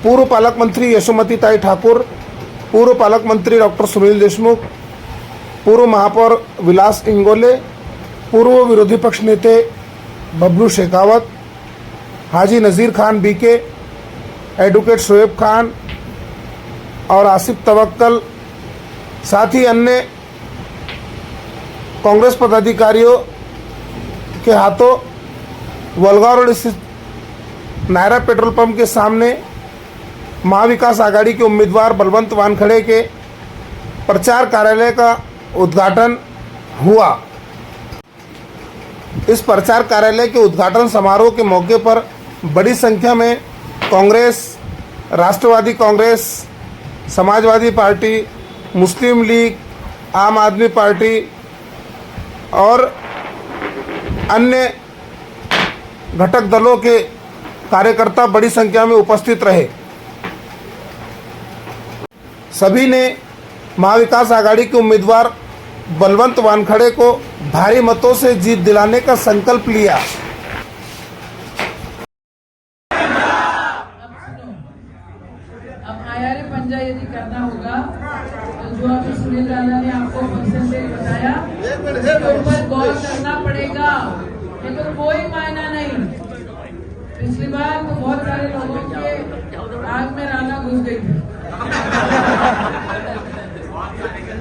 पूर्व पालक मंत्री यशोमतीताई ठाकुर, पूर्व पालक मंत्री डॉक्टर सुनील देशमुख, पूर्व महापौर विलास इंगोले, पूर्व विरोधी पक्ष नेते बबलू शेखावत, हाजी नज़ीर खान बीके, एडवोकेट शोएब खान और आसिफ तवक्कल, साथ ही अन्य कांग्रेस पदाधिकारियों के हाथों वलगा रोड स्थित नायरा पेट्रोल पंप के सामने महाविकास आघाड़ी के उम्मीदवार बलवंत वानखड़े के प्रचार कार्यालय का उद्घाटन हुआ। इस प्रचार कार्यालय के उद्घाटन समारोह के मौके पर बड़ी संख्या में कांग्रेस, राष्ट्रवादी कांग्रेस, समाजवादी पार्टी, मुस्लिम लीग, आम आदमी पार्टी और अन्य घटक दलों के कार्यकर्ता बड़ी संख्या में उपस्थित रहे। सभी ने महाविकास आघाड़ी के उम्मीदवार बलवंत वानखड़े को भारी मतों से जीत दिलाने का संकल्प लिया। अब आयारे पंजा यदि करना होगा तो जो अभी सुनील दादा ने आपको परसेंटेज बताया उसके ऊपर गौर करना पड़ेगा। ये तो कोई मायना नहीं। पिछली बार तो बहुत सारे लोगों के आग में राना घुस गई थी,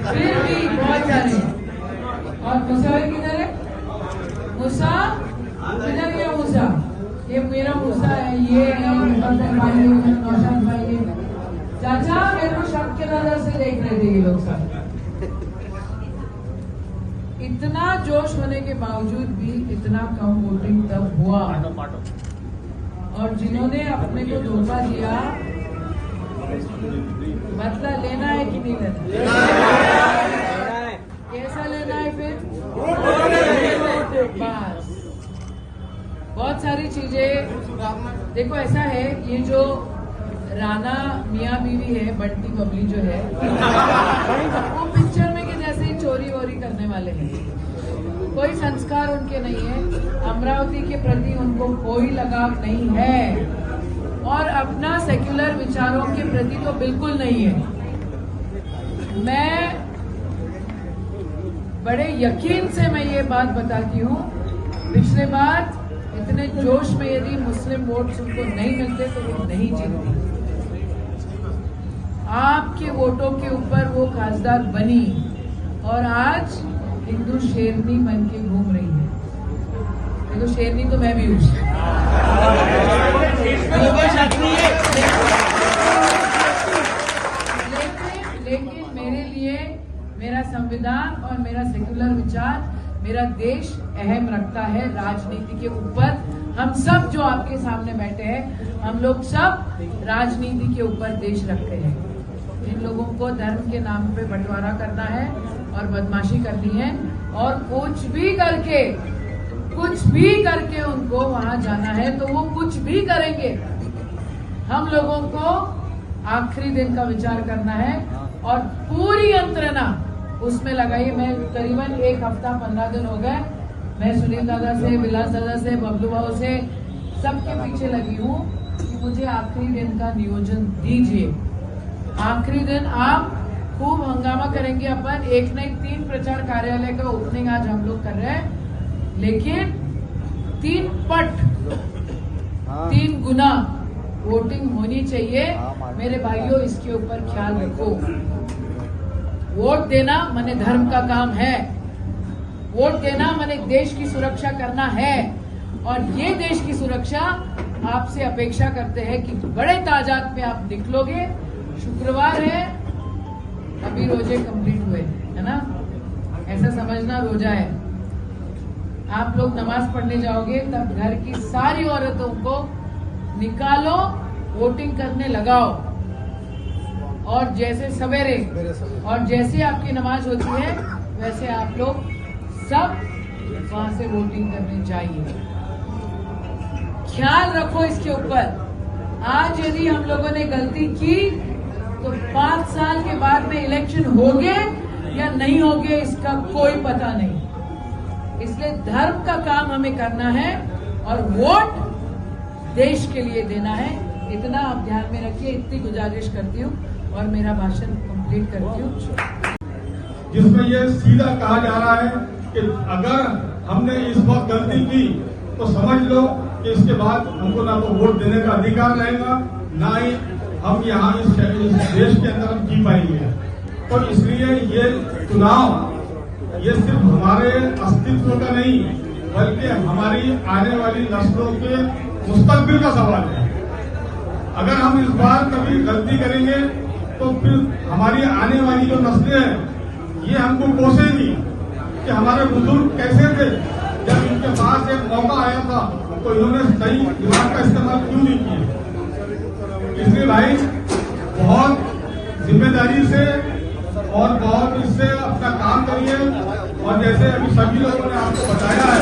फिर भी बहुत सारे। और मूसा किधर है? मूसा किधर गया? मूसा, ये मेरा मूसा है, ये है भाई, नौशाद भाई है। चाचा मेरे को शक के नजर से देख रहे थे ये लोग सब। इतना जोश होने के बावजूद भी इतना कम वोटिंग तब हुआ। और जिन्होंने अपने को धोखा दिया, बदला लेना है कि नहीं लेना? कैसा लेना है फिर? बस बहुत सारी चीजें देखो। ऐसा है, ये जो राना मियाँ बीवी है, बंटी बबली जो है, वो पिक्चर में के जैसे ही चोरी वोरी करने वाले हैं। कोई संस्कार उनके नहीं है, अमरावती के प्रति उनको कोई लगाव नहीं है और अपना सेक्युलर विचारों के प्रति तो बिल्कुल नहीं है। मैं बड़े यकीन से मैं ये बात बताती हूँ, पिछले बार इतने जोश में यदि मुस्लिम वोट्स उनको नहीं मिलते तो वो नहीं जीतती। आपके वोटों के ऊपर वो खासदार बनी और आज हिंदू शेरनी बन के घूम रही है। देखो, शेरनी तो मैं भी हूँ। लेकिन मेरे लिए मेरा संविधान और मेरा सेक्युलर विचार, मेरा देश अहम रखता है राजनीति के ऊपर। हम सब जो आपके सामने बैठे हैं, हम लोग सब राजनीति के ऊपर देश रखते हैं। जिन लोगों को धर्म के नाम पे बंटवारा करना है और बदमाशी करनी है और कुछ भी करके उनको वहां जाना है तो वो कुछ भी करेंगे। हम लोगों को आखिरी दिन का विचार करना है और पूरी यंत्रणा उसमें लगाइए। मैं करीबन 1 हफ्ता 15 दिन हो गए, मैं सुनील दादा से, विलास दादा से, बबलू भाव से सबके पीछे लगी हूँ कि मुझे आखिरी दिन का नियोजन दीजिए। आखिरी दिन आप खूब हंगामा करेंगे। अपन एक न एक 3 प्रचार कार्यालय का ओपनिंग आज हम लोग कर रहे हैं, लेकिन 3 गुना वोटिंग होनी चाहिए। मेरे भाइयों, इसके ऊपर ख्याल रखो। वोट देना माने धर्म का काम है, वोट देना माने देश की सुरक्षा करना है और ये देश की सुरक्षा आपसे अपेक्षा करते हैं कि बड़े तादाद में आप निकलोगे। शुक्रवार है, अभी रोजे कंप्लीट हुए है ना, ऐसा समझना रोजा है। आप लोग नमाज पढ़ने जाओगे तब घर की सारी औरतों को निकालो, वोटिंग करने लगाओ और जैसे सवेरे और जैसे आपकी नमाज होती है वैसे आप लोग सब वहां से वोटिंग करने चाहिए। ख्याल रखो इसके ऊपर। आज यदि हम लोगों ने गलती की तो 5 साल के बाद में इलेक्शन होंगे या नहीं होंगे इसका कोई पता नहीं। इसलिए धर्म का काम हमें करना है और वोट देश के लिए देना है। इतना आप ध्यान में रखिए, इतनी गुजारिश करती हूँ और मेरा भाषण कंप्लीट करती हूँ। जिसमें ये सीधा कहा जा रहा है कि अगर हमने इस वक्त गलती की तो समझ लो कि इसके बाद हमको ना तो वोट देने का अधिकार रहेगा, ना ही हम यहाँ इस देश के अंदर हम जी पाएंगे। तो इसलिए ये चुनाव ये सिर्फ हमारे अस्तित्व का नहीं बल्कि हमारी आने वाली नस्लों के मुस्तकबिल का सवाल है। अगर हम इस बार कभी गलती करेंगे तो फिर हमारी आने वाली जो नस्लें हैं ये हमको कोसेंगी कि हमारे बुजुर्ग कैसे थे, जब इनके पास एक मौका आया था तो इन्होंने सही दिमाग का इस्तेमाल क्यों नहीं किया। इसलिए भाई बहुत जिम्मेदारी से और बहुत इससे अपना काम करिए। और जैसे अभी सभी लोगों ने आपको बताया है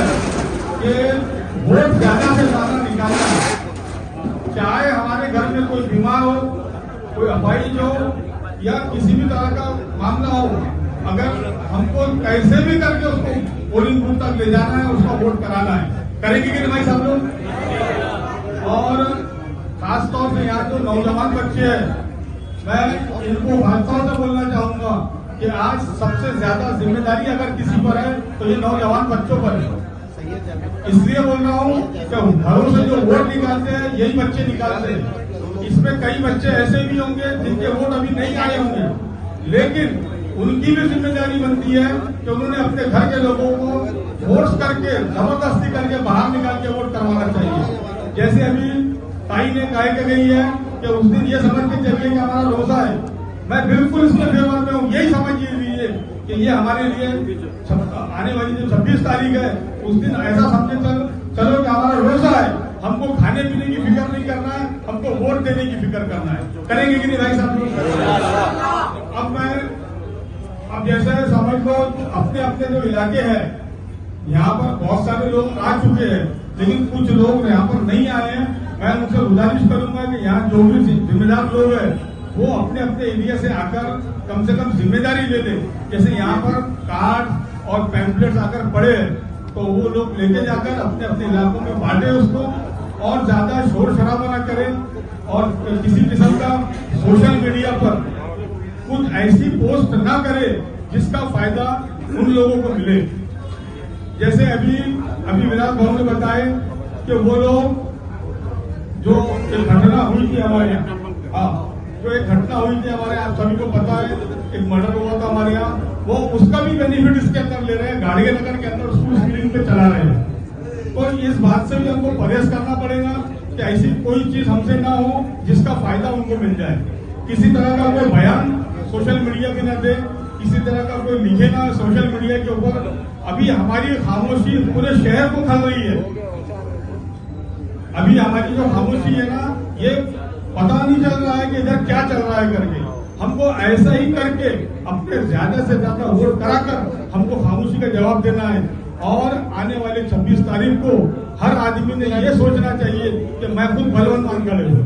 कि वोट ज्यादा से ज्यादा निकालना है, चाहे हमारे घर में कोई बीमार हो, कोई अपाहिज हो या किसी भी तरह का मामला हो, अगर हमको कैसे भी करके उसको पोलिंग बूथ तक ले जाना है, उसका वोट कराना है, करेंगे कि नहीं भाई सब लोग। और खासतौर से यहाँ जो नौजवान बच्चे हैं, मैं इनको खासतौर से बोलना चाहूंगा कि आज सबसे ज्यादा जिम्मेदारी अगर किसी पर है तो ये नौजवान बच्चों पर है। इसलिए बोल रहा हूँ कि घरों से जो वोट निकालते हैं यही बच्चे निकालते हैं। इसमें कई बच्चे ऐसे भी होंगे जिनके वोट अभी नहीं आए होंगे, लेकिन उनकी भी जिम्मेदारी बनती है कि उन्होंने अपने घर के लोगों को फोर्स करके जबरदस्ती करके बाहर निकाल के वोट करवाना चाहिए। जैसे अभी ताई ने कह के गई है कि उस दिन ये समझ के चलिए कि हमारा रोजा है, मैं बिल्कुल इसके फेवर में हूँ। यही समझ लीजिए कि ये हमारे लिए आने वाली जो 26 तारीख है उस दिन ऐसा समझे चलो कि हमारा रोजा है, हमको खाने पीने की फिक्र नहीं करना है, हमको वोट देने की फिक्र करना है। करेंगे कि नहीं भाई साहब? अब जैसे समझ लो अपने अपने जो इलाके हैं यहाँ पर बहुत सारे लोग आ चुके हैं, लेकिन कुछ लोग यहाँ पर नहीं आए हैं। मैं उनसे गुजारिश करूंगा कि यहाँ जो भी जिम्मेदार लोग हैं वो अपने अपने एरिया से आकर कम से कम जिम्मेदारी ले लें। जैसे यहाँ पर कार्ड और पैम्पलेट्स आकर पड़े तो वो लोग लेके जाकर अपने अपने इलाकों में बांटे उसको, और ज्यादा शोर शराबा न करें और किसी किस्म का सोशल मीडिया पर कुछ ऐसी पोस्ट ना करे जिसका फायदा उन लोगों को मिले। जैसे अभी विराट भाऊ ने बताए कि वो लोग जो एक घटना हुई थी हमारे यहाँ, जो एक घटना हुई थी हमारे यहाँ, आप सभी को पता है, एक मर्डर हुआ था हमारे यहाँ, वो उसका भी बेनिफिट इसके अंदर ले रहे हैं, गाड़ी नगर के अंदर उसको स्क्रीनिंग पे चला रहे हैं। तो इस बात से भी हमको परहेज करना पड़ेगा कि ऐसी कोई चीज हमसे ना हो जिसका फायदा उनको मिल जाए। किसी तरह का कोई बयान सोशल मीडिया पे न दे, किसी तरह का कोई लिखे ना सोशल मीडिया के ऊपर। अभी हमारी खामोशी पूरे शहर को खल रही है। अभी हमारी जो खामोशी है ना, ये पता नहीं चल रहा है कि इधर क्या चल रहा है करके। हमको ऐसा ही करके अपने ज्यादा से ज्यादा वोट कराकर हमको खामोशी का जवाब देना है। और आने वाले 26 तारीख को हर आदमी ने ये सोचना चाहिए कि मैं खुद बलवंत मान खड़े हूँ,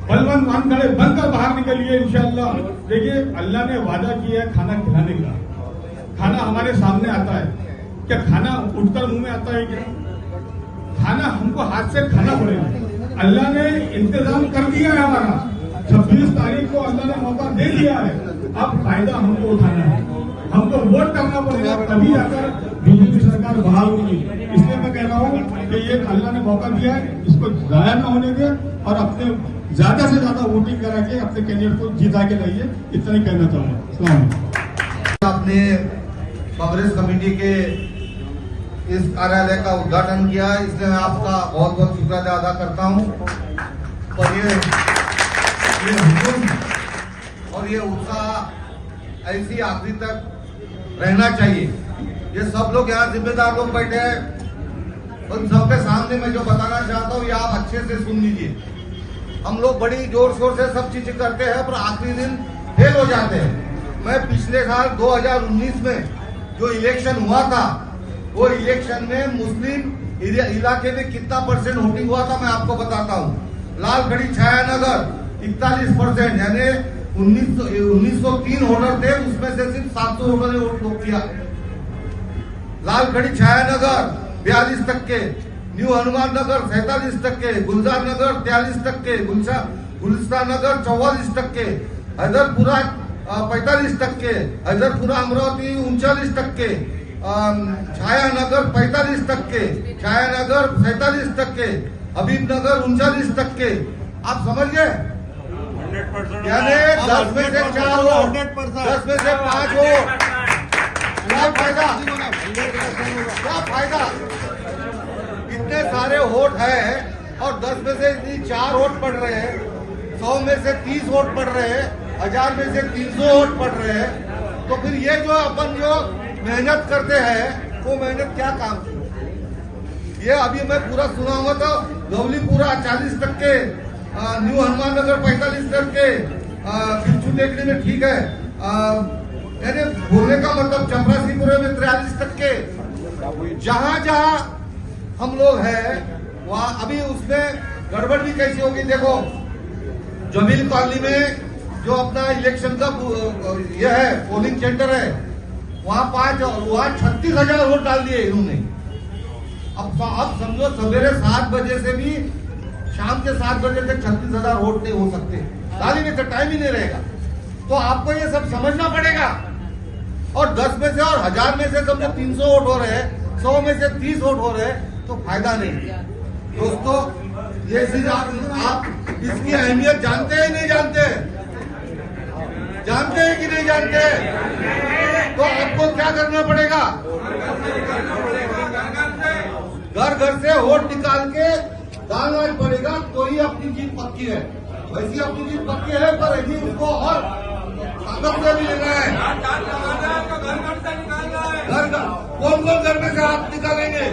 बलवंत मान खड़े बनकर बाहर निकलिए इंशाअल्लाह। देखिए अल्लाह ने वादा किया है खाना खिलाने का, खाना हमारे सामने आता है। क्या खाना उठकर मुंह में आता है? क्या खाना हमको हाथ से खाना पड़ेगा। अल्लाह ने इंतजाम कर दिया है हमारा, 26 तारीख को अल्लाह ने मौका दे दिया है। अब फायदा हमको उठाना है, हमको वोट करना पड़ेगा, तभी जाकर बीजेपी सरकार बहाल होगी। इसलिए मैं कह रहा हूँ कि ये अल्लाह ने मौका दिया है, इसको जाया न होने दे और अपने ज्यादा से ज्यादा वोटिंग करा के अपने कैंडिडेट को जीता के लाइए। इतना ही कहना चाहूंगा। आपने कांग्रेस कमेटी के इस कार्यालय का उद्घाटन किया, इसलिए मैं आपका बहुत बहुत शुक्रिया अदा करता हूं। और ये हुजूम और ये उत्साह ऐसी आखिरी तक रहना चाहिए। ये सब लोग यहाँ जिम्मेदार लोग बैठे हैं, उन सबके सामने मैं जो बताना चाहता हूँ ये आप अच्छे से सुन लीजिए। हम लोग बड़ी जोर शोर से सब चीजें करते हैं पर आखिरी दिन फेल हो जाते हैं। मैं पिछले साल 2019 में जो इलेक्शन हुआ था, वो इलेक्शन में मुस्लिम इलाके में कितना % वोटिंग हुआ था मैं आपको बताता हूँ। लालखड़ी छायानगर 41%, यानी 1903 वोटर थे, उसमें से सिर्फ 700 वोटर ने वोट किया। लालखड़ी छायानगर 42%, न्यू हनुमान नगर 47%, गुलजार नगर 43%, गुलस्ता नगर 44%, हैदरपुरा 45%, हैदरपुरा अमरावती 39%, छायानगर 45%, छायानगर 47%, हबीबनगर 39%। आप समझ गए? यानी 10 में से 4 वोट, 10 में से 5 वोट। क्या फायदा? क्या फायदा? इतने सारे वोट है और 10 में से 4 वोट पड़ रहे हैं, 100 में से 30 वोट पड़ रहे हैं, 1000 में से 300 वोट पड़ रहे हैं। तो फिर ये जो अपन जो मेहनत करते हैं वो मेहनत क्या काम की? ये अभी मैं पूरा सुनाऊंगा तो गवलीपुरा 40%, न्यू हनुमान नगर 45%, बिच्छू टेकरी में ठीक है, यानी बोलने का मतलब चपरासीपुरे में 43%। जहां जहां हम लोग हैं वहां अभी उसमें गड़बड़ भी कैसी होगी? देखो जमील कॉलोनी में जो अपना इलेक्शन का ये है पोलिंग सेंटर है, वहां 36,000 वोट डाल दिए इन्होंने। अब समझो सवेरे 7 बजे से भी शाम के 7 बजे तक 36,000 वोट नहीं हो सकते, डाली में तो टाइम ही नहीं रहेगा। तो आपको ये सब समझना पड़ेगा। और 10 में से और 1000 में से समझो 300 वोट हो रहे हैं, 100 में से 30 वोट हो रहे हैं, तो फायदा नहीं। दोस्तों ये चीज आप इसकी अहमियत जानते हैं नहीं जानते? जानते हैं कि नहीं जानते? तो आपको क्या करना पड़ेगा? घर घर से वोट निकाल के डालना पड़ेगा, तो ही अपनी जीत पक्की है। वैसी अपनी जीत पक्की है, पर ऐसी उसको और ताकत से भी लेना है। घर कौन कौन घर में से हाथ निकालेंगे?